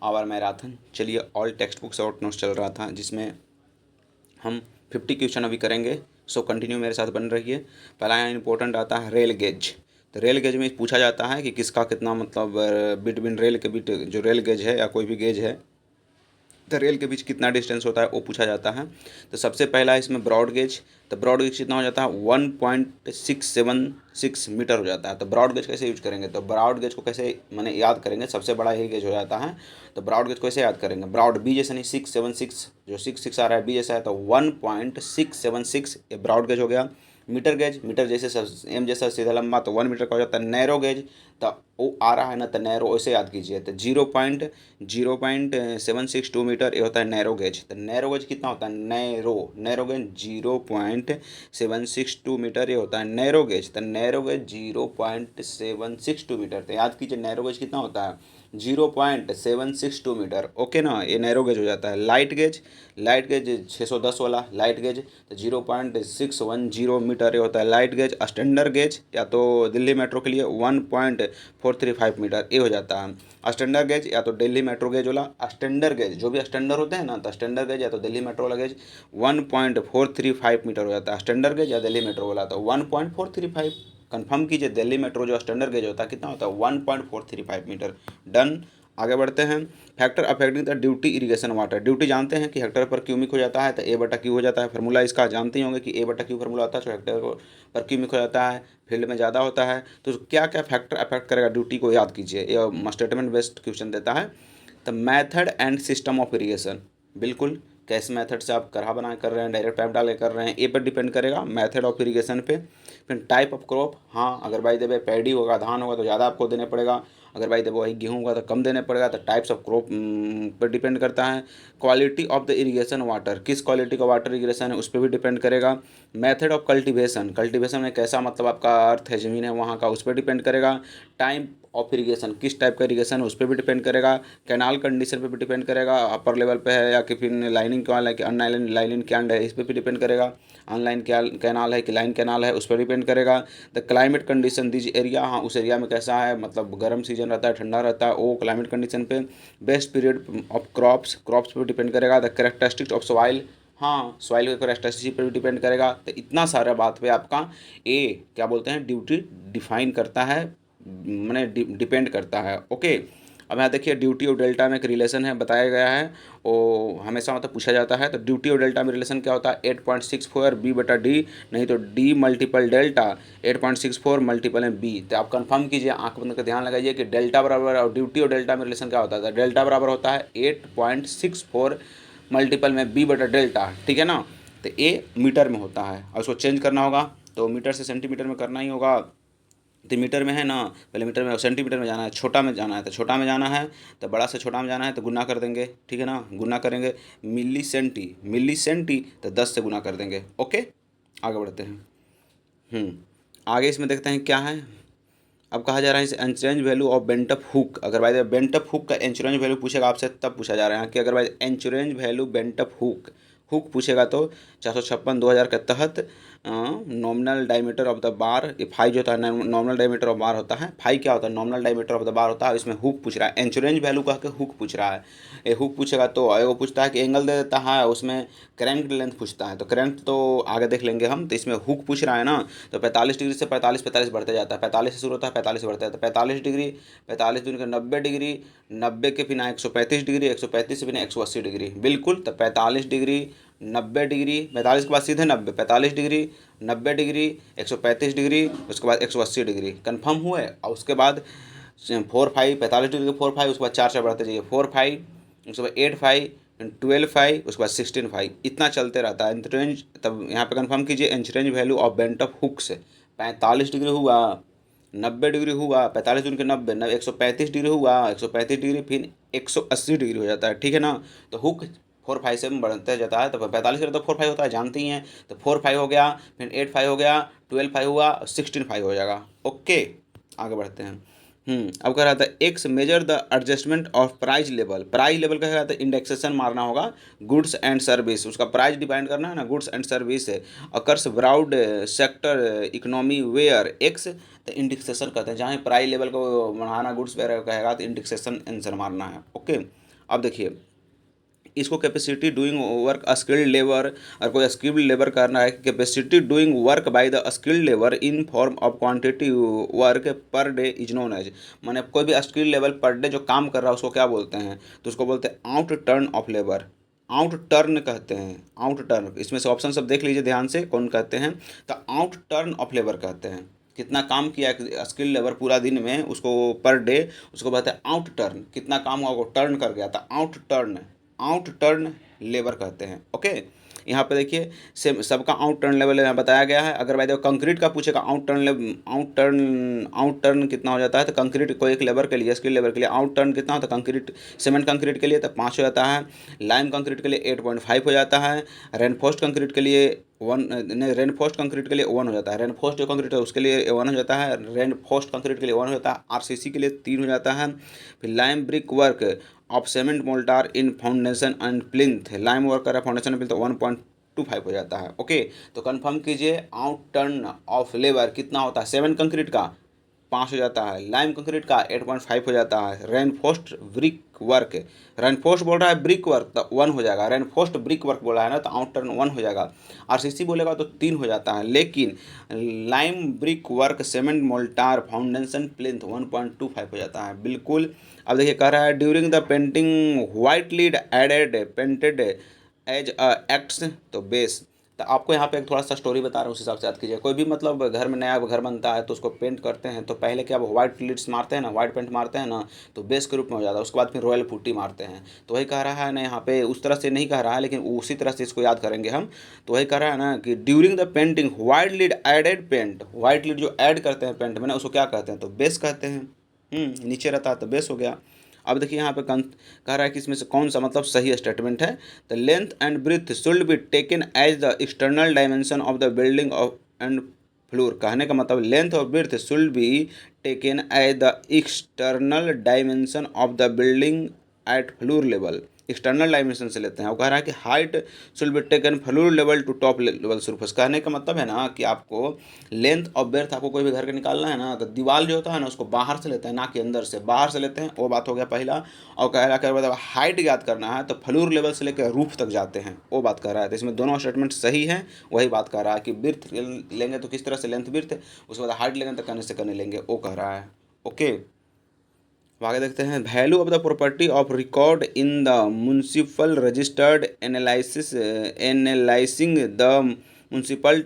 Our marathon. चलिए, all text books out notes चल रहा था जिसमें हम 50 क्वेश्चन अभी करेंगे। सो कंटिन्यू मेरे साथ बन रही है। पहला यहाँ इंपॉर्टेंट आता है रेल गेज। तो रेल गेज में पूछा जाता है कि किसका कितना मतलब बिटवीन रेल के बीच जो रेल गेज है या कोई भी गेज है तो रेल के बीच कितना डिस्टेंस होता है वो पूछा जाता है। तो सबसे पहला इसमें ब्रॉड गेज। तो ब्रॉड गेज कितना हो जाता है 1.676 मीटर हो जाता है। तो ब्रॉड गेज कैसे यूज करेंगे, तो ब्रॉड गेज को कैसे मैंने याद करेंगे, सबसे बड़ा यही गेज हो जाता है। तो ब्रॉड गेज को कैसे याद करेंगे, ब्रॉड बी जैसा नहीं 676 जो 6 आ रहा है बी जैसा है तो 1.676 ये ब्रॉड गेज हो गया। मीटर गेज, मीटर जैसे एम जैसा सीधा लंबा तो 1 मीटर का हो जाता है। नैरो गेज तो वो आ रहा है ना तो नैरो ऐसे याद कीजिए। तो 0.762 मीटर ये होता है नैरो गेज। तो नैरो गेज कितना होता है, नैरो गेज 0.762 मीटर ये होता है नैरो गेज। तो नैरो गेज 0.762 मीटर। तो याद कीजिए नैरो गेज कितना होता है 0.762 मीटर। ओके ना, ये नैरो गेज हो जाता है। लाइट गेज 610 वाला लाइट गेज तो 0.610 मीटर ये होता है लाइट गेज। स्टैंडर्ड गेज या तो दिल्ली मेट्रो के लिए 1.435 मीटर ये हो जाता है स्टैंडर्ड गेज, या तो दिल्ली मेट्रो गेज वाला स्टैंडर्ड गेज जो भी स्टैंडर्ड होते हैं ना तो स्टैंडर्ड गेज या तो दिल्ली मेट्रो वाला गेज 1.435 मीटर हो जाता है स्टैंडर्ड गेज या दिल्ली मेट्रो वाला तो 1.435। कंफर्म कीजिए दिल्ली मेट्रो जो स्टैंडर्ड गेज होता है कितना होता है 1.435 मीटर। डन। आगे बढ़ते हैं। Factor affecting the duty irrigation water. Duty जानते हैं कि हेक्टर पर क्यूमिक हो जाता है तो A/Q हो जाता है। फार्मूला इसका जानते ही होंगे कि A/Q फार्मूला होता है जो हेक्टर पर क्यूमिक हो जाता है, फील्ड में ज़्यादा होता है। तो क्या क्या फैक्टर अफेक्ट करेगा ड्यूटी को याद कीजिए, ये स्टेटमेंट बेस्ड क्वेश्चन देता है। तो method and system of irrigation, बिल्कुल कैसे मेथड से आप करहा बना कर रहे हैं, डायरेक्ट पाइप डाल के कर रहे हैं, ए पर डिपेंड करेगा मेथड ऑफ इरीगेशन पे। फिर टाइप ऑफ क्रॉप, हाँ अगर भाई देवे पैडी होगा धान होगा तो ज़्यादा आपको देने पड़ेगा, अगर भाई देवे वही गेहूँ होगा तो कम देने पड़ेगा। तो टाइप्स ऑफ क्रॉप पर डिपेंड करता है। Quality of the irrigation water, किस क्वालिटी का वाटर इरीगेशन है उस पर भी डिपेंड करेगा। मेथड ऑफ कल्टीवेशन, कल्टीवेशन में कैसा मतलब आपका अर्थ है ज़मीन है वहाँ का उस पर डिपेंड करेगा। टाइम ऑफ इरीगेशन, किस टाइप का इरीगेशन है उस पर भी डिपेंड करेगा। कैनाल कंडीशन पे भी डिपेंड करेगा, अपर लेवल पे है या कि फिर लाइनिंग कैनाल है कि अनलाइन लाइनिंग कैंड है इस पर भी डिपेंड करेगा। ऑनलाइन कैनाल है कि लाइन कैनाल है उस पर डिपेंड करेगा। The climate condition these area, हाँ उस एरिया में कैसा है मतलब गर्म सीजन रहता है ठंडा रहता है वो क्लाइमेट कंडीशन पे। बेस्ट पीरियड ऑफ क्रॉप्स पर डिपेंड करेगा। द कैरेक्टरिस्टिक्स ऑफ सॉइल, हाँ सॉइल के कैरेक्टरिस्टिक पर भी डिपेंड करेगा। तो इतना सारा बात पे आपका ए क्या बोलते हैं ड्यूटी डिफाइन करता है, मैंने डिपेंड करता है। ओके, अब यहाँ देखिए ड्यूटी और डेल्टा में एक रिलेशन है बताया गया है, वो हमेशा मतलब पूछा जाता है। तो ड्यूटी और डेल्टा में रिलेशन क्या होता है 8.64 B/D, नहीं तो D मल्टीपल डेल्टा 8.64 मल्टीपल में B। तो आप कंफर्म कीजिए, आंख बंद कर ध्यान लगाइए कि डेल्टा बराबर और ड्यूटी और डेल्टा में रिलेशन क्या होता है। डेल्टा बराबर होता है 8.64 मल्टीपल में B/डेल्टा, ठीक है ना। तो A मीटर में होता है और उसको चेंज करना होगा तो मीटर से सेंटीमीटर में करना ही होगा। तो मीटर में है ना, पहले मीटर में सेंटीमीटर में जाना है, छोटा में जाना है तो छोटा में जाना है, तो बड़ा से छोटा में जाना है तो गुना कर देंगे, ठीक है ना, गुना करेंगे। मिली सेंटी तो 10 से गुना कर देंगे। ओके, आगे बढ़ते हैं। आगे इसमें देखते हैं क्या है। अब कहा जा रहा है इस एंचरेंज वैल्यू ऑफ बेंटअप हुक। अगर भाई बेंटअप हुक का एंचरेंज वैल्यू पूछेगा आपसे तब पूछा जा रहा है कि अगर भाई एंचरेंज वैल्यू बेंटअप हुक पूछेगा तो 456/2000 के तहत nominal diameter of the bar, ये फाई जो होता है नॉमिनल डायमीटर ऑफ बार होता है। फाई क्या होता है nominal diameter of the bar होता है। इसमें हुक पूछ रहा है, एंचरेंज वैल्यू कह के हुक पूछ रहा है। ये हुक पूछेगा तो वो पूछता है कि एंगल दे देता है, उसमें क्रैंक लेंथ पूछता है। तो क्रैंक तो आगे देख लेंगे हम। तो इसमें हुक पूछ रहा है ना, तो 45 डिग्री से 45 बढ़ते जाता है, 45 से शुरू होता है 45 से बढ़ता है। तो 45 डिग्री, 45 दूनी का 90 डिग्री, 90 के बिना 135 डिग्री, 135 से बिना 180 डिग्री, बिल्कुल। तो 45 डिग्री 90 डिग्री, 45 के बाद सीधे 90, 45 डिग्री 90 डिग्री 135 डिग्री उसके बाद 180 डिग्री। कन्फर्म हुए। और उसके बाद 4 5, 45 डिग्री के 4 5, उसके बाद 4 बढ़ते जाइए 4 5, उसके बाद 8 5, 12 5, उसके बाद 16 5, इतना चलते रहता है एंचरेंज। तब यहाँ पे कंफर्म कीजिए एंचरेंज वैल्यू ऑफ बेंटअप हुक से 45 डिग्री हुआ, 90 डिग्री हुआ, 45 दूनी के 90, 135 डिग्री हुआ, 135 डिग्री फिर 180 डिग्री हो जाता है, ठीक है ना। तो हुक 4 5 से बढ़ते जाता है। तो 45 का तो 4 5 होता है जानते ही हैं। तो 4 5 हो गया, फिर 8 5 हो गया, 12 5 हुआ, 16 5 हो जाएगा। ओके, आगे बढ़ते हैं। अब कह रहा था X measure the adjustment of price level. Price level का रहा था इंडेक्सेशन मारना होगा गुड्स एंड सर्विस, उसका प्राइस डिफाइन करना है ना गुड्स एंड सर्विस है। Occurs broad sector economy where X, तो इंडेक्सेशन कहते हैं जहाँ प्राइस लेवल को बढ़ाना गुड्स वगैरह कहेगा तो इंडेक्सेशन आंसर मारना है। ओके, अब देखिए इसको capacity doing work skilled labour, और कोई स्किल्ड लेबर करना है, capacity doing work by the skilled labour in form of quantity work per day is known as, माने कोई भी स्किल्ड लेबर पर डे जो काम कर रहा है उसको क्या बोलते हैं, तो उसको बोलते हैं out turn off labour, out turn कहते हैं, आउट टर्न। इसमें से ऑप्शन सब देख लीजिए ध्यान से कौन कहते हैं, तो आउट टर्न ऑफ लेबर कहते हैं। कितना काम किया स्किल लेबर पूरा दिन में उसको पर डे, उसको बोलते हैं आउट टर्न, कितना काम हुआ वो टर्न कर गया था, out turn, out turn labour कहते हैं। ओके, यहाँ पे देखिए सेम सबका आउट टर्न लेवल यहाँ बताया गया है। अगर भाई देखो कंक्रीट का पूछेगा आउट टर्न कितना हो जाता है, तो कंक्रीट को एक लेबर के लिए, स्किल लेबर के लिए आउट टर्न कितना होता है, कंक्रीट सीमेंट कंक्रीट के लिए तो 5 हो जाता है, लाइम कंक्रीट के लिए 8.5 हो जाता है, रेनफोर्स्ड कंक्रीट के लिए 1 नहीं, रेनफोर्स्ड कंक्रीट के लिए 1 हो जाता है, रेनफोर्स्ड जो कंक्रीट है उसके लिए 1 हो जाता है, रेनफोर्स्ड कंक्रीट के लिए 1 हो जाता है, आरसीसी के लिए 3 हो जाता है। फिर lime brick work of cement mortar in foundation and plinth, lime work कर फाउंडेशन प्लिंथ 1.25 हो जाता है। ओके, तो कंफर्म कीजिए आउट टर्न ऑफ लेबर कितना होता है, 7 कंक्रीट का 5 हो जाता है, लाइम कंक्रीट का 8.5 हो जाता है, रेनफोर्स्ड ब्रिक वर्क, रेनफोर्स्ड बोल रहा है ब्रिक वर्क तो 1 हो जाएगा, रेनफोर्स्ड ब्रिक वर्क बोला है ना तो आउट टर्न 1 हो जाएगा, आरसीसी बोलेगा तो 3 हो जाता है, लेकिन lime brick work cement mortar foundation plinth 1.25 हो जाता है। बिल्कुल। अब देखिए कह रहा है during the painting white lead added painted as a acts, तो बेस, तो आपको यहाँ पे एक थोड़ा सा स्टोरी बता रहा हूँ, उस हिसाब से याद कीजिए। कोई भी मतलब घर में नया घर बनता है तो उसको पेंट करते हैं, तो पहले क्या वो व्हाइट लीड्स मारते हैं ना, व्हाइट पेंट मारते हैं ना, तो बेस के रूप में हो जाता है, उसके बाद फिर रॉयल पुट्टी मारते हैं। तो वही कह रहा है ना यहाँ पे, उस तरह से नहीं कह रहा है लेकिन उसी तरह से इसको याद करेंगे हम। तो वही कह रहा है ना कि during the painting white lead added paint, white lead जो ऐड करते हैं पेंट में ना उसको क्या कहते हैं, तो बेस कहते हैं। नीचे रहता है तो बेस हो गया। अब देखिए यहाँ पे कह रहा है कि इसमें से कौन सा मतलब सही स्टेटमेंट है, the length and breadth should be taken as the external dimension of the building of and floor, कहने का मतलब लेंथ और breadth should be taken as the external dimension of the building at floor level, external dimension से लेते हैं। वो कह रहा है कि height should be taken floor level to top level surface, कहने का मतलब है ना कि आपको लेंथ और ब्रेथ आपको कोई भी घर का निकालना है ना, तो दीवार जो होता है ना उसको बाहर से लेते हैं ना कि अंदर से, बाहर से लेते हैं, वो बात हो गया पहला। और कह रहा है मतलब हाइट याद करना है तो फ्लोर लेवल से लेकर रूफ तक जाते हैं, वो बात कर रहा है। तो इसमें दोनों स्टेटमेंट सही है, वही बात कर रहा है कि ब्रेथ लेंगे तो किस तरह से लेंथ ब्रेथ, उसके बाद हाइट लेंगे तो करने से करने लेंगे, वो कह रहा है। ओके, आगे देखते हैं value of the property of record in the municipal registered analysing the municipal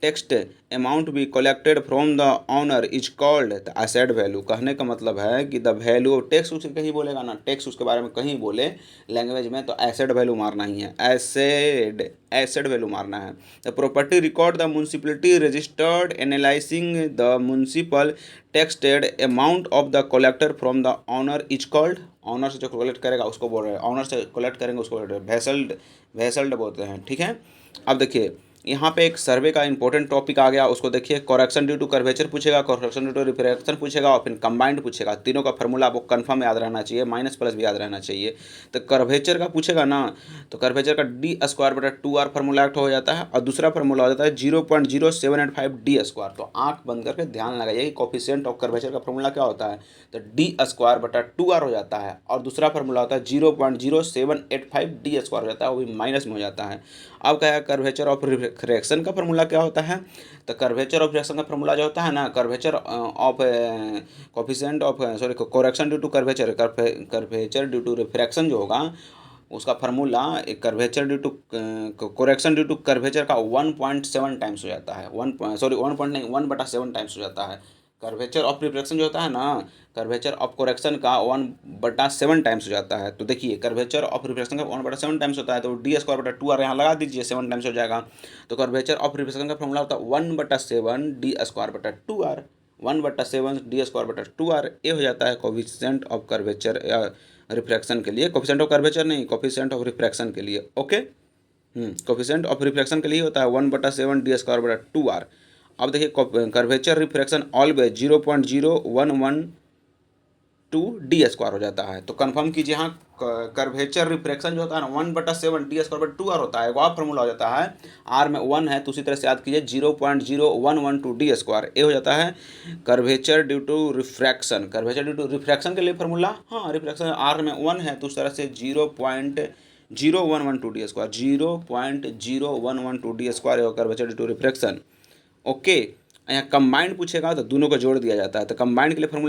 text amount be collected from the owner is called the asset value, कहने का मतलब है कि द वैल्यू टैक्स उसके कहीं बोलेगा ना, टैक्स उसके बारे में कहीं बोले लैंग्वेज में तो एसेट वैल्यू मारना ही है, एसेट वैल्यू मारना है। The property record the municipality registered analysing the municipal texted amount of the collector from the owner is called, owner से जो कलेक्ट करेगा उसको बोल रहे हैं, ऑनर से कलेक्ट करेंगे उसको वेसल्ड बोलते हैं। ठीक है, अब देखिए यहाँ पे एक सर्वे का इंपॉर्टेंट टॉपिक आ गया, उसको देखिए। करेक्शन ड्यू टू कर्वेचर पूछेगा, करेक्शन ड्यू टू रिफ्रैक्शन पूछेगा और फिर कंबाइंड पूछेगा। तीनों का फार्मूला आपको कंफर्म याद रहना चाहिए, माइनस प्लस भी याद रहना चाहिए। तो कर्वेचर का पूछेगा ना, तो कर्वेचर का d²/2r फार्मूला एक्ट हो जाता है और दूसरा फार्मूला हो जाता है 0.0785 d²। तो आंख बंद करके ध्यान लगाइए कि कोफिशिएंट ऑफ कर्वेचर का फार्मूला क्या होता है, तो d²/2r हो जाता है और दूसरा फार्मूला होता है 0.0785 d² हो जाता है, वो भी माइनस में हो जाता है। अब क्या है कर्वेचर ऑफ रिफ्रैक्शन का फार्मूला क्या होता है, तो कर्वेचर ऑफ रिफ्रैक्शन का फार्मूला जो होता है ना, curvature of coefficient of sorry correction due to curvature due to refraction जो होगा उसका formula curvature due to correction due to curvature का 1.7 टाइम्स हो जाता है, 1.7 टाइम्स हो जाता है। कर्वेचर ऑफ रिफ्रैक्शन जो होता है ना, कर्वेचर ऑफ करेक्शन का 1/7 टाइम्स हो जाता है। तो देखिए कर्वेचर ऑफ रिफ्रैक्शन का 1/7 टाइम्स होता है, तो d²/2r यहाँ लगा दीजिए, 7 टाइम्स हो जाएगा। तो कर्वेचर ऑफ रिफ्रैक्शन का फॉर्मूला होता है 1/7 d²/2r, 1/7 d²/2r, ये हो जाता है कोफिशिएंट ऑफ कर्वेचर रिफ्रैक्शन के लिए, कोफिशिएंट ऑफ कर्वेचर नहीं, कोफिशिएंट ऑफ रिफ्रैक्शन के लिए। ओके, कोफिशिएंट ऑफ रिफ्रैक्शन के लिए होता है 1/7 d²/2r। अब देखिए curvature refraction always 0.011 two D square हो जाता है। तो कंफर्म कीजिए, हाँ कर्वेचर रिफ्रैक्शन जो होता है ना 1/7 डी स्क्वायर बाई 2r होता है। एक और फॉर्मूला हो जाता है, r में 1 है तो उसी तरह से याद कीजिए 0.0112 डी स्क्वायर, ये हो जाता है curvature due to refraction. Curvature due to refraction के लिए फॉर्मूला, हाँ रिफ्रैक्शन r में 1 है तो उस तरह से 0.0112 D square, 0.0112 D square curvature due to refraction. Okay, यहाँ कंबाइंड पूछेगा तो दोनों को जोड़ दिया जाता है। तो कंबाइंड के लिए फॉर्मूला